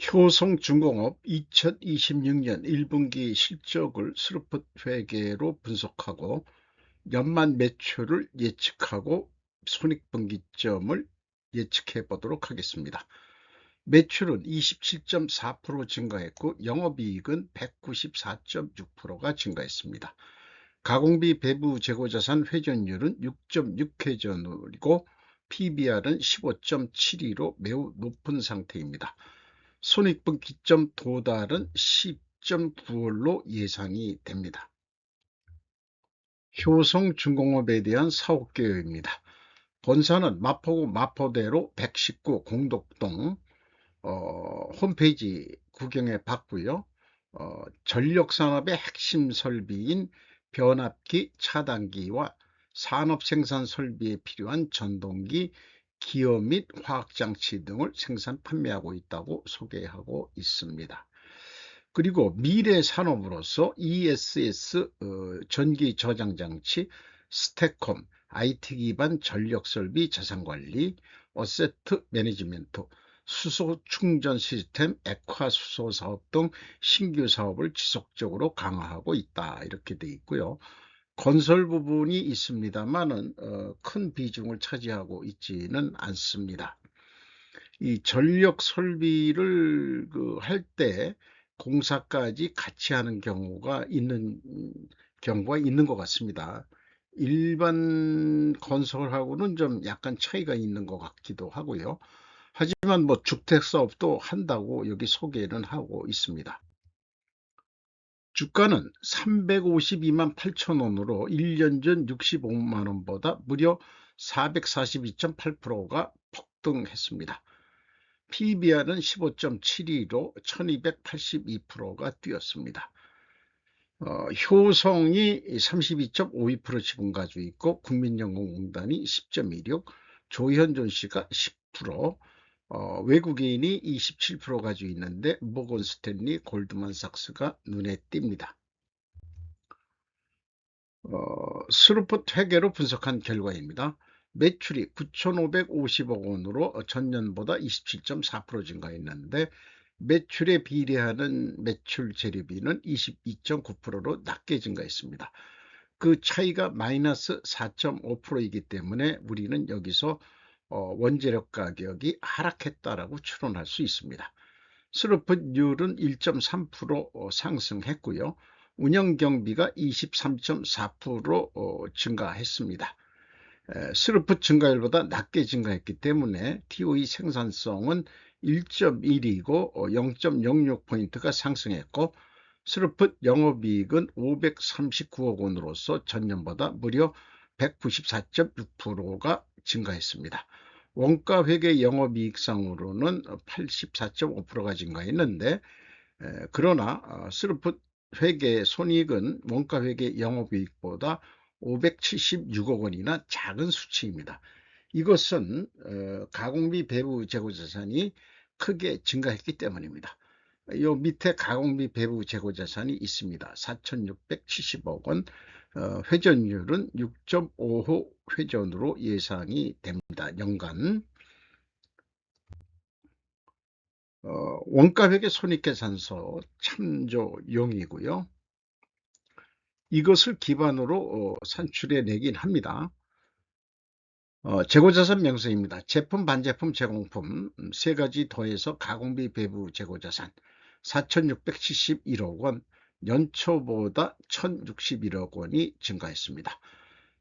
효성중공업 2026년 1분기 실적을 스루풋 회계로 분석하고 연말 매출을 예측하고 손익분기점을 예측해 보도록 하겠습니다. 매출은 27.4% 증가했고 영업이익은 194.6%가 증가했습니다. 가공비 배부 재고자산 회전율은 6.6회전율이고 PBR은 15.72로 매우 높은 상태입니다. 손익분기점 도달은 10.9월로 예상이 됩니다. 효성중공업에 대한 사업 계획입니다. 본사는 마포구 마포대로 119 공덕동 홈페이지 구경해 봤고요. 전력산업의 핵심 설비인 변압기, 차단기와 산업생산 설비에 필요한 전동기, 기어 및 화학장치 등을 생산 판매하고 있다고 소개하고 있습니다. 그리고 미래 산업으로서 ESS 전기 저장 장치, 스태콤, IT 기반 전력 설비 자산관리, 어세트 매니지먼트, 수소 충전 시스템, 액화 수소 사업 등 신규 사업을 지속적으로 강화하고 있다. 이렇게 되어 있고요. 건설 부분이 있습니다만은 큰 비중을 차지하고 있지는 않습니다. 이 전력 설비를 할 때 공사까지 같이 하는 경우가 있는 것 같습니다. 일반 건설하고는 좀 약간 차이가 있는 것 같기도 하고요. 하지만 뭐 주택 사업도 한다고 여기 소개는 하고 있습니다. 주가는 352만 8천 원으로 1년 전 65만 원보다 무려 442.8%가 폭등했습니다. PBR은 15.72로 1282%가 뛰었습니다. 효성이 32.52% 지분 가지고 있고 국민연금공단이 10.16, 조현존 씨가 10%, 외국인이 27% 가지고 있는데 모건 스탠리, 골드만삭스가 눈에 띕니다. 스루풋 회계로 분석한 결과입니다. 매출이 9,550억 원으로 전년보다 27.4% 증가했는데 매출에 비례하는 매출 재료비는 22.9%로 낮게 증가했습니다. 그 차이가 마이너스 4.5%이기 때문에 우리는 여기서 원재료 가격이 하락했다라고 추론할 수 있습니다. 스루풋율은 1.3% 상승했고요. 운영경비가 23.4% 증가했습니다. 스루풋 증가율보다 낮게 증가했기 때문에 TOE 생산성은 1.1이고 0.06포인트가 상승했고 스루풋 영업이익은 539억 원으로서 전년보다 무려 194.6%가 증가했습니다. 원가회계 영업이익상으로는 84.5%가 증가했는데 그러나 스루풋 회계 손익은 원가회계 영업이익보다 576억 원이나 작은 수치입니다. 이것은 가공비 배부 재고자산이 크게 증가했기 때문입니다. 요 밑에 가공비 배부 재고자산이 있습니다. 4,670억 원, 회전율은 6.5호 회전으로 예상이 됩니다. 연간. 원가회계 손익계산서 참조용이고요. 이것을 기반으로 산출해내긴 합니다. 재고자산 명세입니다. 제품, 반제품, 제공품 세 가지 더해서 가공비 배부 재고자산 4,671억 원, 연초보다 1,061억 원이 증가했습니다.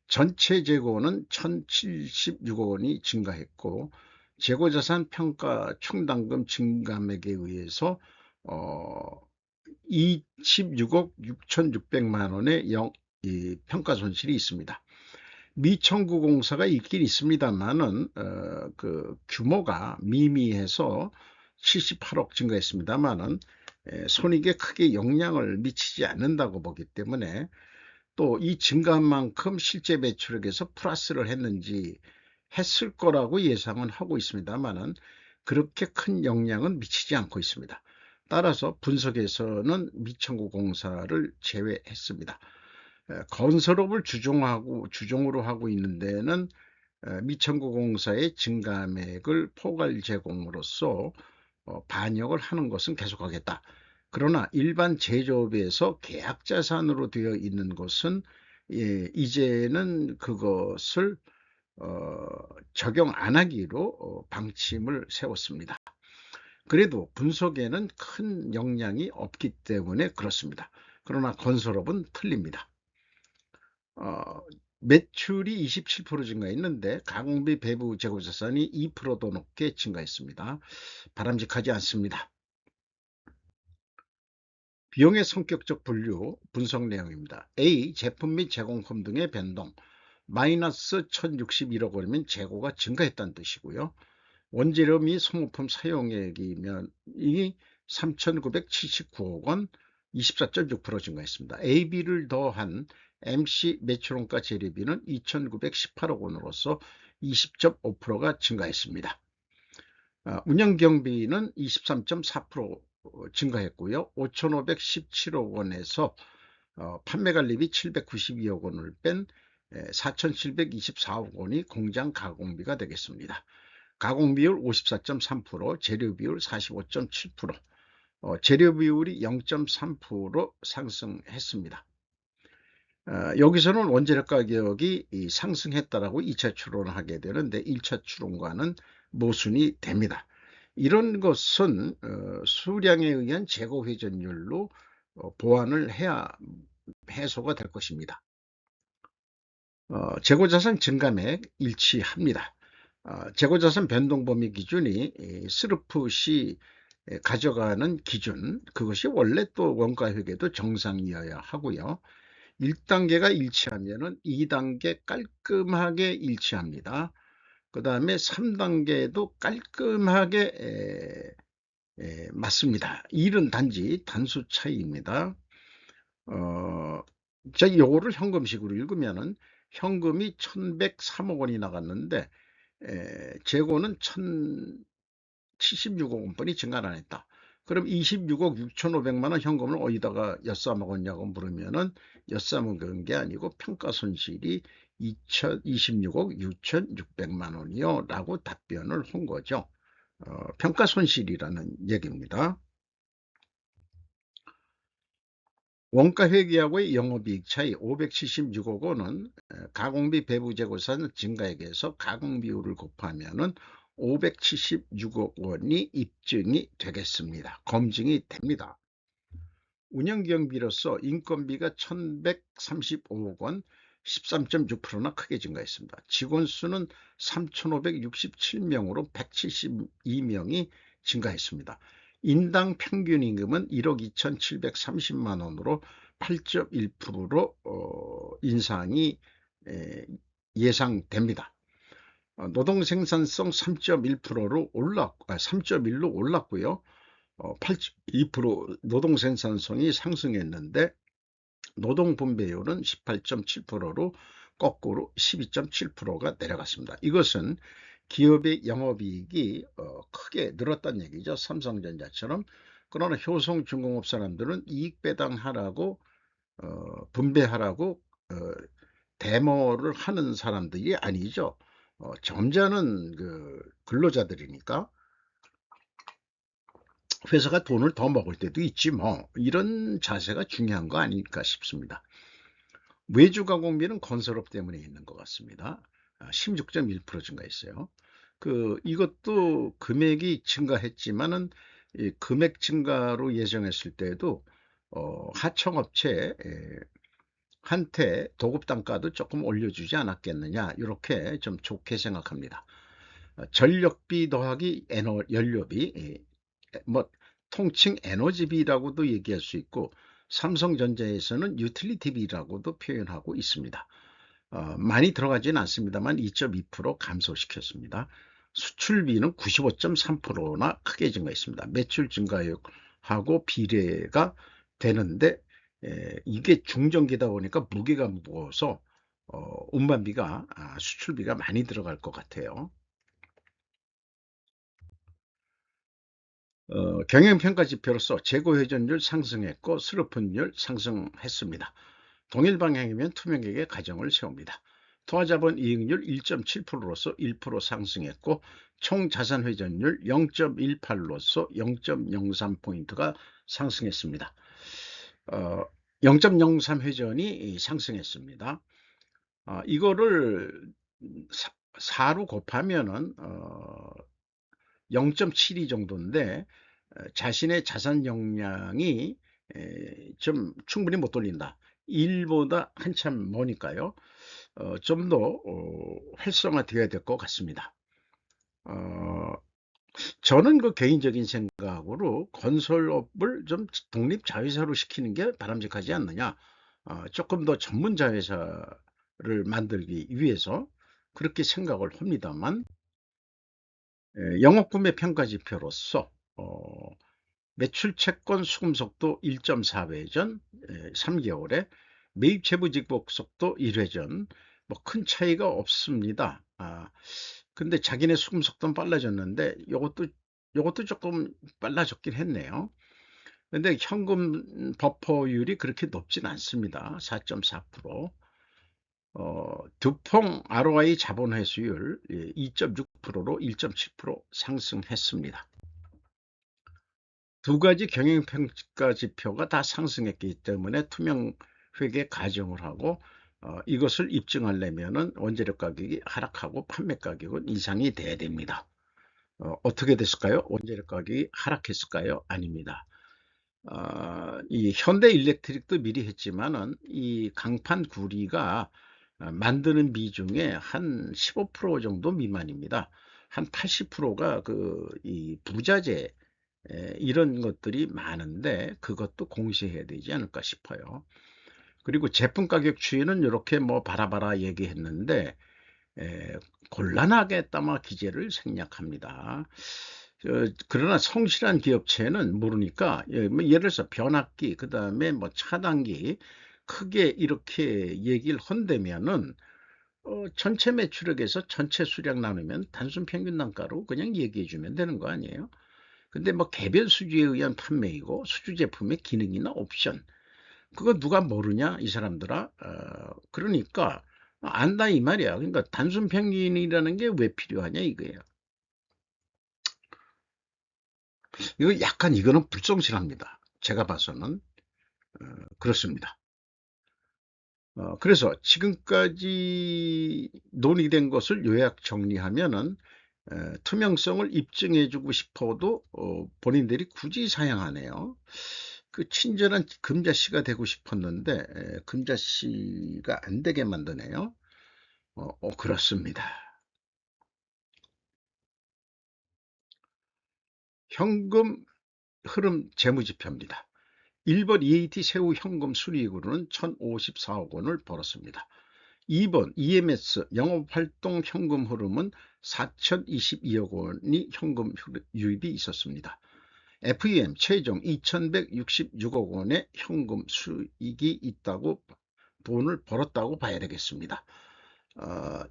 전체 재고는 1,076억 원이 증가했고 재고자산 평가 총담금 증감액에 의해서 26억 6,600만 원의 평가 손실이 있습니다. 미청구공사가 있긴 있습니다만은 그 규모가 미미해서 78억 증가했습니다만은 손익에 크게 영향을 미치지 않는다고 보기 때문에 또 이 증가한 만큼 실제 매출액에서 플러스를 했을 거라고 예상은 하고 있습니다만은 그렇게 큰 영향은 미치지 않고 있습니다. 따라서 분석에서는 미청구공사를 제외했습니다. 건설업을 주종으로 하고 있는 데는 미청구공사의 증감액을 포괄 제공으로써 반영을 하는 것은 계속하겠다. 그러나 일반 제조업에서 계약자산으로 되어 있는 것은 이제는 그것을 적용 안 하기로 방침을 세웠습니다. 그래도 분석에는 큰 영향이 없기 때문에 그렇습니다. 그러나 건설업은 틀립니다. 어, 매출이 27% 증가했는데 가공비 배부 재고자산이 2%더 높게 증가했습니다. 바람직하지 않습니다. 비용의 성격적 분류 분석 내용입니다. A. 제품 및 제공품 등의 변동 마이너스 1061억 원이면 재고가 증가했다는 뜻이고요. 원재료 및 소모품 사용액이면 이 3,979억 원 24.6% 증가했습니다. AB를 더한 MC 매출원가 재료비는 2,918억 원으로서 20.5%가 증가했습니다. 운영경비는 23.4% 증가했고요. 5,517억 원에서 판매관리비 792억 원을 뺀 4,724억 원이 공장 가공비가 되겠습니다. 가공비율 54.3%, 재료비율 45.7%, 재료비율이 0.3% 상승했습니다. 여기서는 원재료 가격이 상승했다라고 2차 추론을 하게 되는데 1차 추론과는 모순이 됩니다. 이런 것은 수량에 의한 재고 회전율로 보완을 해야 해소가 될 것입니다. 재고자산 증감액 일치합니다. 재고자산 변동 범위 기준이 스르프 가져가는 기준, 그것이 원래 또 원가회계도 정상이어야 하고요. 1단계가 일치하면 2단계 깔끔하게 일치합니다. 그 다음에 3단계도 깔끔하게 맞습니다. 일은 단지 단수 차이입니다. 자, 요거를 현금식으로 읽으면은 현금이 1,103억 원이 나갔는데 재고는 1,076억 원뿐이 증가를 안 했다. 그럼 26억 6,500만 원 현금을 어디다가 엿싸먹었냐고 물으면은 엿싸먹은 게 아니고 평가손실이 26억 6,600만 원이요 라고 답변을 한 거죠. 평가손실이라는 얘기입니다. 원가회계하고의 영업이익 차이 576억 원은 가공비 배부재고산 증가액에서 가공비율을 곱하면 576억 원이 입증이 되겠습니다. 검증이 됩니다. 운영경비로서 인건비가 1,135억 원 13.6%나 크게 증가했습니다. 직원 수는 3,567명으로 172명이 증가했습니다. 인당 평균 임금은 1억 2,730만 원으로 8.1% 인상이 예상됩니다. 노동 생산성 3.1%로 3.1로 올랐고요. 8.2% 노동 생산성이 상승했는데 노동 분배율은 18.7%로 거꾸로 12.7%가 내려갔습니다. 이것은 기업의 영업이익이 크게 늘었다는 얘기죠. 삼성전자처럼. 그러나 효성중공업 사람들은 이익 배당하라고 분배하라고 데모를 하는 사람들이 아니죠. 점잖은 그 근로자들이니까 회사가 돈을 더 먹을 때도 있지 뭐 이런 자세가 중요한 거 아닐까 싶습니다. 외주 가공비는 건설업 때문에 있는 것 같습니다. 16.1% 증가했어요. 이것도 금액이 증가했지만은 금액 증가로 예정했을 때도 하청업체 한테 도급 단가도 조금 올려주지 않았겠느냐 이렇게 좀 좋게 생각합니다. 전력비 더하기 연료비 뭐 통칭 에너지비라고도 얘기할 수 있고 삼성전자에서는 유틸리티비라고도 표현하고 있습니다. 많이 들어가지는 않습니다만 2.2% 감소시켰습니다. 수출비는 95.3%나 크게 증가했습니다. 매출 증가하고 비례가 되는데 이게 중전기다 보니까 무게가 무거워서 운반비가 수출비가 많이 들어갈 것 같아요. 경영평가 지표로서 재고회전율 상승했고 스루픈율 상승했습니다. 동일 방향이면 투명하게 가정을 세웁니다. 투자자본 이익률 1.7%로서 1% 상승했고 총 자산 회전율 0.18로서 0.03포인트가 상승했습니다. 0.03 회전이 상승했습니다. 이거를 4로 곱하면은 0.72 정도인데 자신의 자산 역량이 좀 충분히 못 돌린다. 1보다 한참 머니까요. 좀 더 활성화되어야 될 것 같습니다. 저는 그 개인적인 생각으로 건설업을 좀 독립 자회사로 시키는 게 바람직하지 않느냐. 조금 더 전문 자회사를 만들기 위해서 그렇게 생각을 합니다만, 영업구매 평가지표로서 매출 채권 수금 속도 1.4회전 3개월에 매입 채무 지급 속도 1회전 뭐 큰 차이가 없습니다. 근데 자기네 수금 속도는 빨라졌는데 요것도 조금 빨라졌긴 했네요. 근데 현금 버퍼율이 그렇게 높진 않습니다. 4.4%. 두퐁 ROI 자본 회수율 2.6%로 1.7% 상승했습니다. 두 가지 경영평가 지표가 다 상승했기 때문에 투명 회계 가정을 하고 이것을 입증하려면은 원재료 가격이 하락하고 판매 가격은 이상이 돼야 됩니다. 어떻게 됐을까요? 원재료 가격이 하락했을까요? 아닙니다. 이 현대 일렉트릭도 미리 했지만은 이 강판 구리가 만드는 비중의 한 15% 정도 미만입니다. 한 80%가 이 부자재 이런 것들이 많은데 그것도 공시해야 되지 않을까 싶어요. 그리고 제품 가격 추이는 이렇게 뭐 바라바라 얘기했는데 곤란하게 따마 기재를 생략합니다. 그러나 성실한 기업체는 모르니까 뭐 예를 들어서 변압기 그 다음에 뭐 차단기 크게 이렇게 얘기를 한다면은 전체 매출액에서 전체 수량 나누면 단순 평균 단가로 그냥 얘기해 주면 되는 거 아니에요? 근데 뭐 개별 수주에 의한 판매이고 수주 제품의 기능이나 옵션 그거 누가 모르냐 이 사람들아. 그러니까 안다 이 말이야. 그러니까 단순 평균이라는 게 왜 필요하냐 이거예요. 이거 약간 이거는 불성실합니다. 제가 봐서는 그렇습니다. 그래서 지금까지 논의된 것을 요약 정리하면은 투명성을 입증해주고 싶어도 본인들이 굳이 사양하네요. 그 친절한 금자씨가 되고 싶었는데 금자씨가 안 되게 만드네요. 그렇습니다. 현금 흐름 재무지표입니다. 1번 EAT 세후 현금 순이익으로는 1054억 원을 벌었습니다. 2번 EMS 영업활동 현금 흐름은 4022억 원이 현금 유입이 있었습니다. FEM 최종 2166억 원의 현금 수익이 있다고 돈을 벌었다고 봐야 되겠습니다.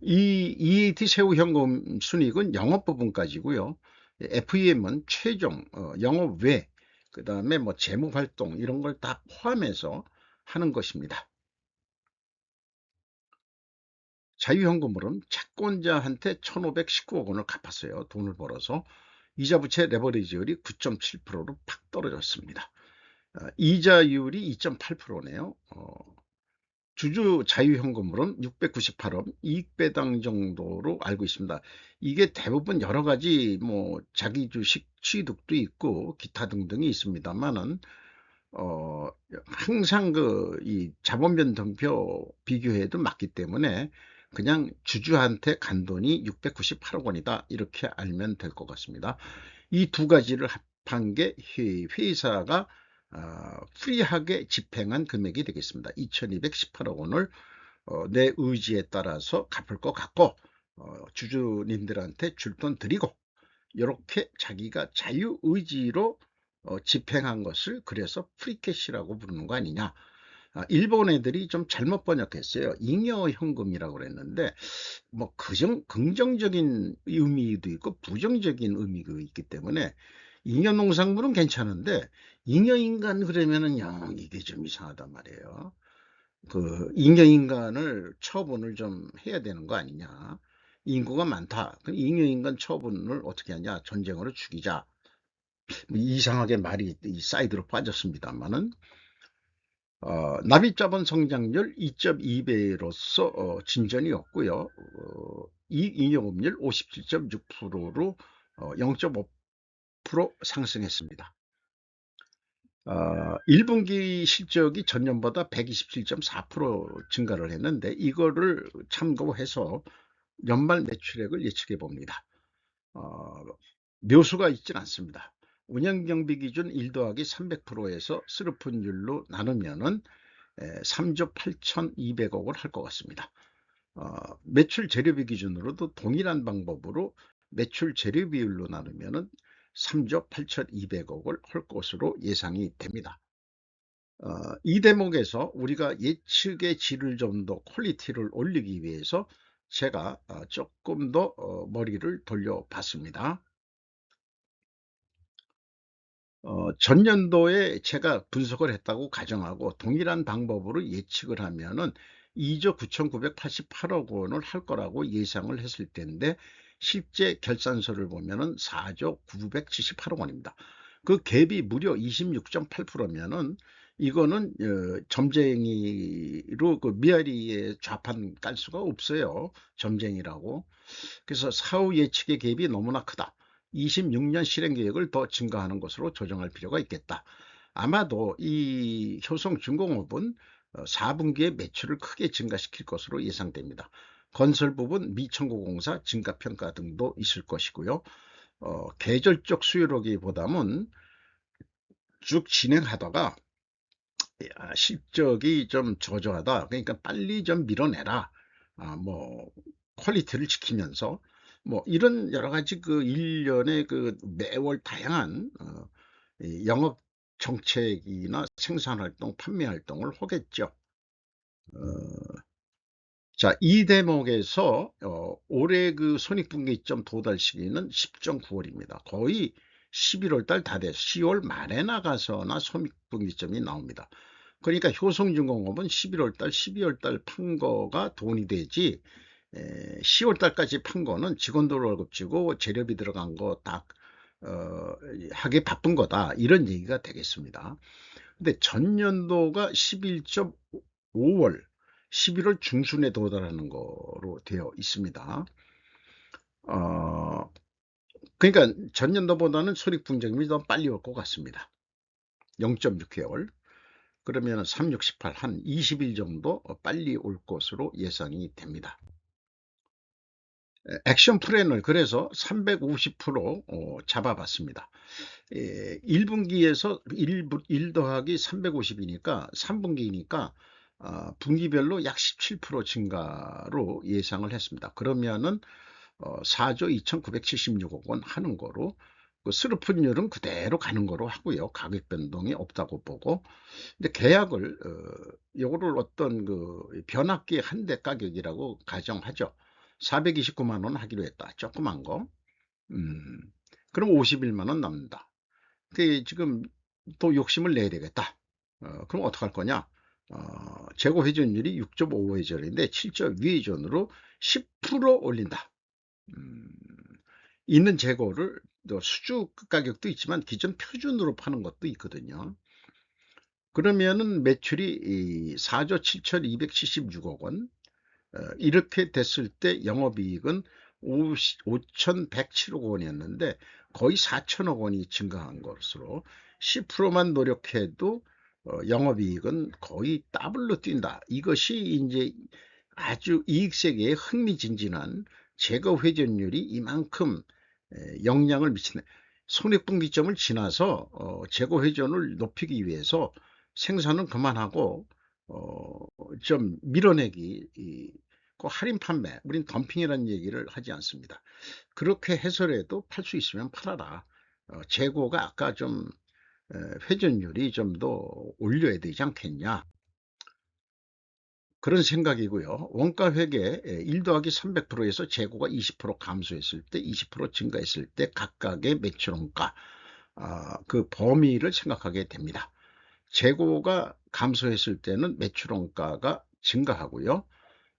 이 EAT 세후 현금 순이익은 영업 부분까지고요. FEM은 최종 영업 외 그 다음에 뭐 재무 활동 이런 걸 다 포함해서 하는 것입니다. 자유현금으로는 채권자한테 1519억 원을 갚았어요. 돈을 벌어서. 이자 부채 레버리지율이 9.7%로 팍 떨어졌습니다. 이자율이 2.8%네요. 주주 자유현금으로는 698억 이익배당 정도로 알고 있습니다. 이게 대부분 여러 가지 뭐 자기 주식 취득도 있고 기타 등등이 있습니다만은 항상 이 자본 변동표 비교해도 맞기 때문에 그냥 주주한테 간 돈이 698억 원이다 이렇게 알면 될 것 같습니다. 이 두 가지를 합한 게 회사가 프리하게 집행한 금액이 되겠습니다. 2218억 원을 내 의지에 따라서 갚을 것 같고 주주님들한테 줄 돈 드리고 이렇게 자기가 자유의지로 집행한 것을 그래서 프리캐시라고 부르는 거 아니냐. 일본 애들이 좀 잘못 번역했어요. 잉여현금이라고 그랬는데 뭐 긍정적인 의미도 있고 부정적인 의미도 있기 때문에 잉여농산물은 괜찮은데 잉여인간 그러면은 이게 좀 이상하단 말이에요. 그 잉여인간을 처분을 좀 해야 되는 거 아니냐. 인구가 많다. 그럼 잉여인간 처분을 어떻게 하냐. 전쟁으로 죽이자. 뭐 이상하게 말이 이 사이드로 빠졌습니다만은 납입자본 성장률 2.2배로서 진전이 없고요. 이익잉여금률 57.6%로 0.5% 상승했습니다. 1분기 실적이 전년보다 127.4% 증가를 했는데 이거를 참고해서 연말 매출액을 예측해 봅니다. 묘수가 있진 않습니다. 운영경비 기준 1 더하기 300%에서 스르픈율로 나누면은 3조 8,200억을 할 것 같습니다. 매출 재료비 기준으로도 동일한 방법으로 매출 재료 비율로 나누면은 3조 8,200억을 할 것으로 예상이 됩니다. 이 대목에서 우리가 예측의 질을 좀 더 퀄리티를 올리기 위해서 제가 조금 더 머리를 돌려봤습니다. 전년도에 제가 분석을 했다고 가정하고 동일한 방법으로 예측을 하면은 2조 9,988억 원을 할 거라고 예상을 했을 텐데 실제 결산서를 보면은 4조 978억 원입니다. 그 갭이 무려 26.8%면은 이거는 점쟁이로 그 미아리에 좌판 깔 수가 없어요. 점쟁이라고. 그래서 사후 예측의 갭이 너무나 크다. 26년 실행 계획을 더 증가하는 것으로 조정할 필요가 있겠다. 아마도 이 효성중공업은 4분기에 매출을 크게 증가시킬 것으로 예상됩니다. 건설 부분 미청구공사 증가평가 등도 있을 것이고요. 계절적 수요라기보다는 쭉 진행하다가 실적이 좀 저조하다. 그러니까 빨리 좀 밀어내라. 뭐 퀄리티를 지키면서 뭐 이런 여러 가지 그 일련의 그 매월 다양한 이 영업 정책이나 생산 활동, 판매 활동을 하겠죠. 자, 이 대목에서 올해 그 손익분기점 도달 시기는 10.9월입니다. 거의 11월 달 다 돼서 10월 말에 나가서나 손익분기점이 나옵니다. 그러니까 효성중공업은 11월 달, 12월 달 판 거가 돈이 되지 10월 달까지 판 거는 직원들 월급 주고 재료비 들어간 거 딱 하기 바쁜 거다. 이런 얘기가 되겠습니다. 근데 전년도가 11.5월, 11월 중순에 도달하는 거로 되어 있습니다. 그러니까 전년도보다는 손익분기점이 더 빨리 올 것 같습니다. 0.6개월. 그러면 3, 6, 18, 한 20일 정도 빨리 올 것으로 예상이 됩니다. 액션 플랜을 그래서 350% 잡아봤습니다. 1분기에서 1 더하기 350이니까 3분기니까 분기별로 약 17% 증가로 예상을 했습니다. 그러면은 4조 2,976억 원 하는 거로 그 스루픈율은 그대로 가는 거로 하고요. 가격 변동이 없다고 보고. 근데 계약을 요거를 어떤 그 변압기 한 대 가격이라고 가정하죠. 429만 원 하기로 했다. 조그만 거. 그럼 51만 원 남는다. 그 지금 또 욕심을 내야 되겠다. 그럼 어떡할 거냐? 재고 회전율이 6.5 회전인데 7조 위회전으로 10% 올린다. 있는 재고를 수주 가격도 있지만 기존 표준으로 파는 것도 있거든요. 그러면은 매출이 4조 7,276억 원, 이렇게 됐을 때 영업이익은 5,107억 원이었는데 거의 4천억 원이 증가한 것으로 10%만 노력해도 영업이익은 거의 더블로 뛴다. 이것이 이제 아주 이익세계에 흥미진진한 재고 회전율이 이만큼 영향을 미치는 손익분기점을 지나서 재고 회전을 높이기 위해서 생산은 그만하고 좀 밀어내기 그 할인 판매, 우린 덤핑이라는 얘기를 하지 않습니다. 그렇게 해서라도 팔 수 있으면 팔아라. 재고가 아까 좀 회전율이 좀 더 올려야 되지 않겠냐. 그런 생각이고요. 원가 회계 1 더하기 300%에서 재고가 20% 감소했을 때 20% 증가했을 때 각각의 매출 원가 그 범위를 생각하게 됩니다. 재고가 감소했을 때는 매출원가가 증가하고요.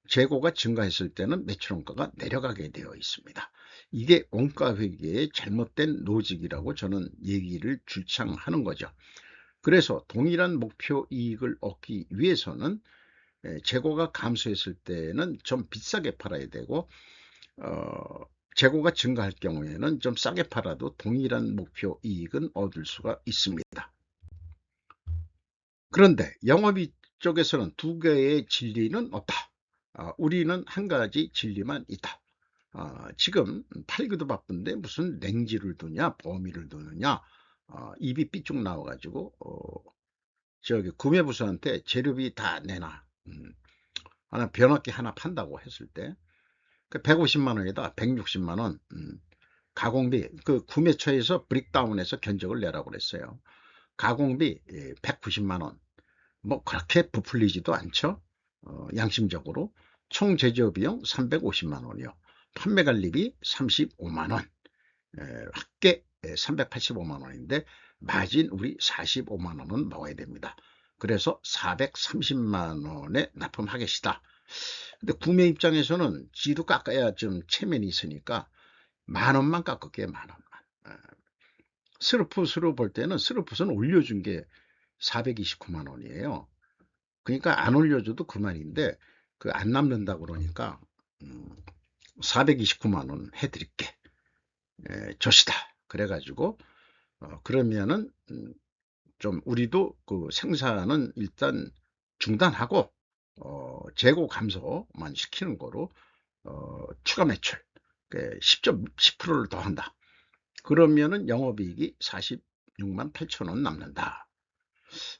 재고가 증가했을 때는 매출원가가 내려가게 되어 있습니다. 이게 원가회계의 잘못된 로직이라고 저는 얘기를 주창하는 거죠. 그래서 동일한 목표 이익을 얻기 위해서는 재고가 감소했을 때는 좀 비싸게 팔아야 되고, 재고가 증가할 경우에는 좀 싸게 팔아도 동일한 목표 이익은 얻을 수가 있습니다. 그런데 영업이익 쪽에서는 두 개의 진리는 없다. 우리는 한 가지 진리만 있다. 지금 팔기도 바쁜데 무슨 냉지를 두냐, 범위를 두느냐, 입이 삐쭉 나와가지고 저기 구매부서한테 재료비 다 내놔. 하나 변압기 하나 판다고 했을 때 그 150만 원에다 160만 원 가공비, 그 구매처에서 브릭다운해서 견적을 내라고 그랬어요. 가공비 190만 원. 뭐 그렇게 부풀리지도 않죠. 양심적으로. 총 제조 비용 350만 원이요. 판매 관리비 35만 원. 합계 385만 원인데 마진 우리 45만 원은 먹어야 됩니다. 그래서 430만 원에 납품하겠시다. 근데 구매 입장에서는 지도 깎아야 좀 체면이 있으니까 만 원만 깎을게요. 만 원만. 스루풋으로 볼 때는 스루풋은 올려준 게 429만 원이에요. 그러니까 안 올려줘도 그만인데 그 안 남는다 그러니까 429만 원 해드릴게. 조시다. 그래가지고 그러면은 좀 우리도 그 생산은 일단 중단하고 재고 감소만 시키는 거로 추가 매출 10%를 더 한다. 그러면은 영업이익이 46만 8천 원 남는다.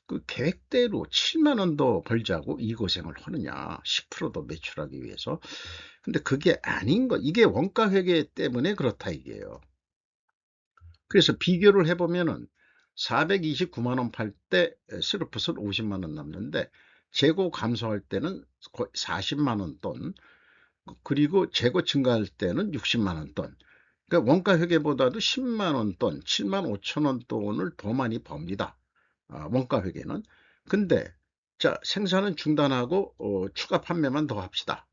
그 계획대로 7만 원 더 벌자고 이 고생을 하느냐, 10%더 매출하기 위해서. 근데 그게 아닌 거, 이게 원가 회계 때문에 그렇다 이게요. 그래서 비교를 해보면은 429만 원 팔 때 스루풋은 50만 원 남는데 재고 감소할 때는 거의 40만 원 돈, 그리고 재고 증가할 때는 60만 원 돈. 그러니까 원가 회계보다도 10만 원 돈, 7만 5천 원 돈을 더 많이 법니다. 원가 회계는. 근데 자, 생산은 중단하고 추가 판매만 더 합시다.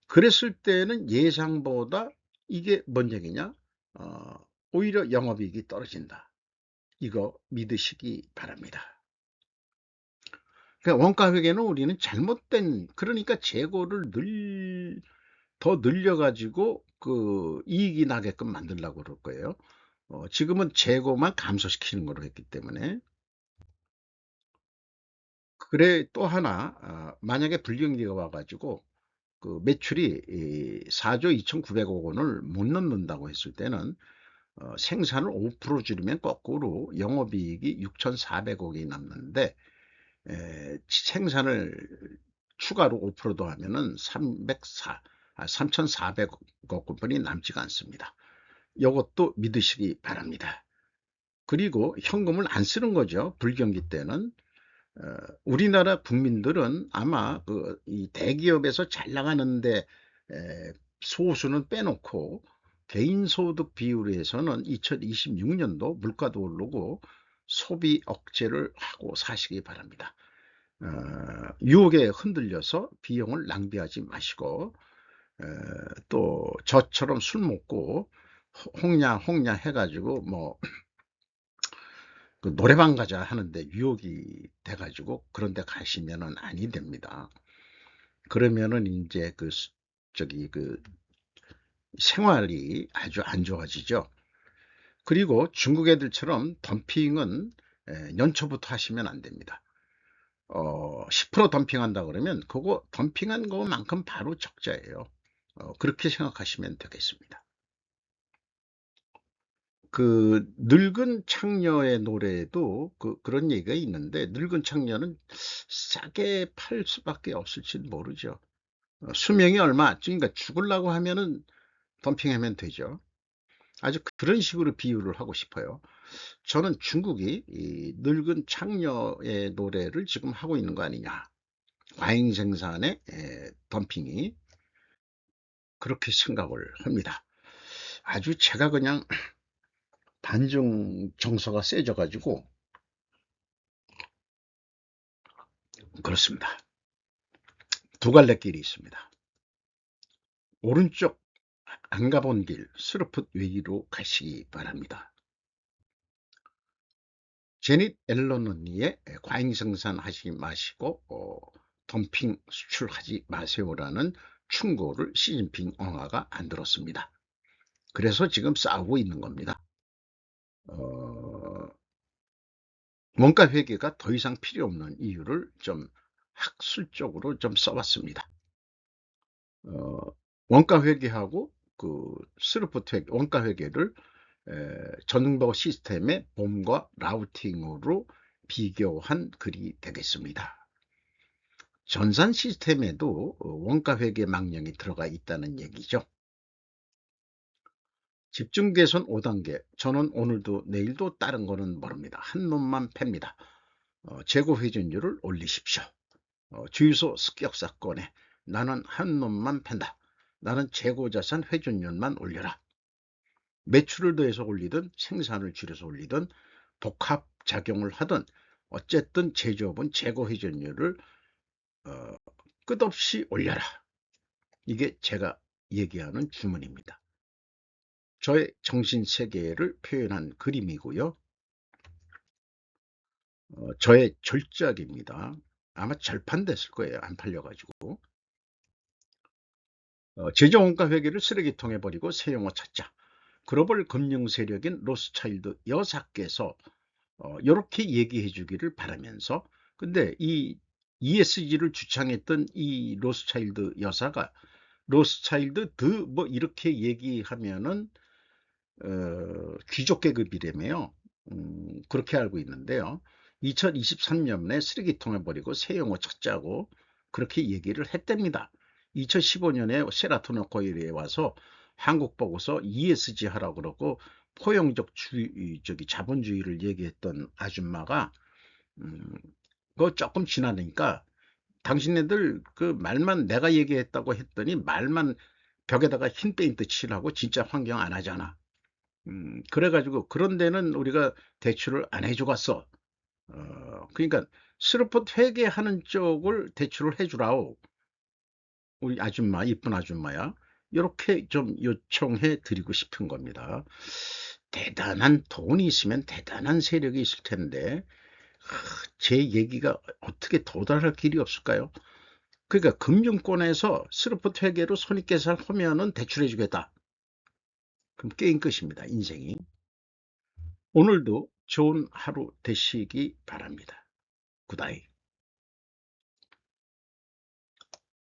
그랬을 때는 예상보다 이게 뭔 얘기냐? 오히려 영업이익이 떨어진다. 이거 믿으시기 바랍니다. 그러니까 원가 회계는 우리는 잘못된, 그러니까 재고를 더 늘려가지고 그 이익이 나게끔 만들려고 그럴 거예요. 지금은 재고만 감소시키는 거로 했기 때문에. 그래, 또 하나, 만약에 불경기가 와가지고 그 매출이 4조 2,900억 원을 못 넘는다고 했을 때는 생산을 5% 줄이면 거꾸로 영업이익이 6,400억이 남는데 생산을 추가로 5% 더하면은 3,400억 원이 남지가 않습니다. 이것도 믿으시기 바랍니다. 그리고 현금을 안 쓰는 거죠. 불경기 때는. 우리나라 국민들은 아마 이 대기업에서 잘 나가는데 소수는 빼놓고 개인소득 비율에서는 2026년도 물가도 오르고 소비 억제를 하고 사시기 바랍니다. 유혹에 흔들려서 비용을 낭비하지 마시고 또 저처럼 술 먹고 홍냐 해가지고 뭐 그 노래방 가자 하는데 유혹이 돼가지고 그런데 가시면은 아니 됩니다. 그러면은 이제 저기 생활이 아주 안 좋아지죠. 그리고 중국 애들처럼 덤핑은 연초부터 하시면 안 됩니다. 10% 덤핑한다 그러면 그거 덤핑한 것만큼 바로 적자예요. 그렇게 생각하시면 되겠습니다. 그 늙은 창녀의 노래도 그런 얘기가 있는데 늙은 창녀는 싸게 팔 수밖에 없을지 모르죠. 수명이 얼마, 그러니까 죽으려고 하면은 덤핑하면 되죠. 아주 그런 식으로 비유를 하고 싶어요. 저는 중국이 이 늙은 창녀의 노래를 지금 하고 있는 거 아니냐. 과잉 생산의 덤핑이 그렇게 생각을 합니다. 아주 제가 그냥 반중 정서가 세져 가지고 그렇습니다. 두 갈래 길이 있습니다. 오른쪽 안 가본 길 스루풋 웨이로 가시기 바랍니다. 제닛 앨런 언니의 과잉 생산하지 마시고 덤핑 수출하지 마세요라는 충고를 시진핑 엄마가 안 들었습니다. 그래서 지금 싸우고 있는 겁니다. 원가 회계가 더 이상 필요 없는 이유를 좀 학술적으로 좀 써봤습니다. 원가 회계하고 그 스루풋 회계, 원가 회계를 전등버 시스템의 봄과 라우팅으로 비교한 글이 되겠습니다. 전산 시스템에도 원가 회계 망령이 들어가 있다는 얘기죠. 집중 개선 5단계. 저는 오늘도 내일도 다른 거는 모릅니다. 한 놈만 팹니다. 재고 회전율을 올리십시오. 주유소 습격 사건에 나는 한 놈만 팬다. 나는 재고자산 회전율만 올려라. 매출을 더해서 올리든 생산을 줄여서 올리든 복합작용을 하든 어쨌든 제조업은 재고 회전율을 끝없이 올려라. 이게 제가 얘기하는 주문입니다. 저의 정신세계를 표현한 그림이고요. 저의 절작입니다. 아마 절판됐을 거예요. 안 팔려가지고. 제조원가 회계를 쓰레기통에 버리고 새 용어 찾자. 글로벌 금융 세력인 로스차일드 여사께서 이렇게 얘기해 주기를 바라면서, 근데 이 ESG를 주창했던 이 로스차일드 여사가 로스차일드 드 뭐 이렇게 얘기하면은 귀족 계급이라며요. 그렇게 알고 있는데요. 2023년에 쓰레기통에 버리고 새 용어 찾자고 그렇게 얘기를 했답니다. 2015년에 세라토 코일에 와서 한국 보고서 ESG 하라고 그러고 포용적 자본주의를 얘기했던 아줌마가 그거 조금 지나니까 당신네들 그 말만 내가 얘기했다고 했더니 말만 벽에다가 흰 페인트 칠하고 진짜 환경 안 하잖아. 그래가지고 그런 데는 우리가 대출을 안 해주겠어. 그러니까 스루풋 회계하는 쪽을 대출을 해주라오. 우리 아줌마, 이쁜 아줌마야. 이렇게 좀 요청해 드리고 싶은 겁니다. 대단한 돈이 있으면 대단한 세력이 있을 텐데 제 얘기가 어떻게 도달할 길이 없을까요? 그러니까 금융권에서 스루풋 회계로 손익계산 하면은 대출해 주겠다. 그럼 게임 끝입니다. 인생이. 오늘도 좋은 하루 되시기 바랍니다. 굿나잇.